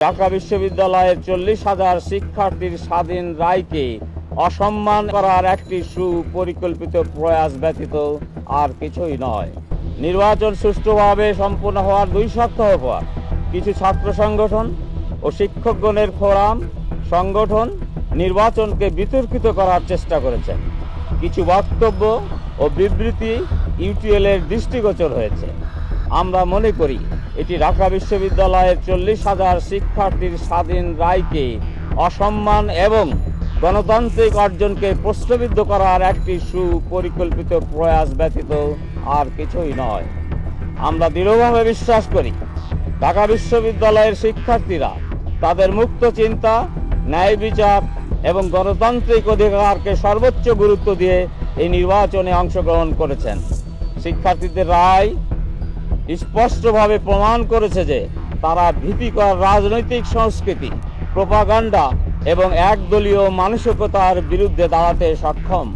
ঢাকা বিশ্ববিদ্যালয়ের 40,000 শিক্ষার্থীর স্বাধীন রায়কে অসম্মান করার একটি সুপরিকল্পিত প্রয়াস ব্যতীত আর কিছুই নয়। নির্বাচন সুষ্ঠুভাবে সম্পন্ন হওয়ার 2 সপ্তাহ পর কিছু ছাত্র সংগঠন ও শিক্ষকগণের ফোরাম সংগঠন নির্বাচনকে বিতর্কিত করার চেষ্টা করেছেন। কিছু বক্তব্য ও বিবৃতি ইউটিএলের দৃষ্টিগোচর হয়েছে। আমরা মনে করি এটি ঢাকা বিশ্ববিদ্যালয়ের 40,000 শিক্ষার্থীর স্বাধীন রায়কে অসম্মান এবং গণতান্ত্রিক অর্জনকে প্রশ্নবিদ্ধ করার একটি সুপরিকল্পিত প্রয়াস ব্যতীত আর কিছুই নয়। আমরা দৃঢ়ভাবে বিশ্বাস করি ঢাকা বিশ্ববিদ্যালয়ের শিক্ষার্থীরা তাদের মুক্ত চিন্তা, ন্যায় বিচার এবং গণতান্ত্রিক অধিকারকে সর্বোচ্চ গুরুত্ব দিয়ে এই নির্বাচনে অংশগ্রহণ করেছেন। শিক্ষার্থীদের রায় স্পষ্টভাবে প্রমাণ করেছে যে তারা ভীতিকর রাজনৈতিক সংস্কৃতি, প্রোপাগান্ডা এবং একদলীয় মানসিকতার বিরুদ্ধে দাঁড়াতে সক্ষম।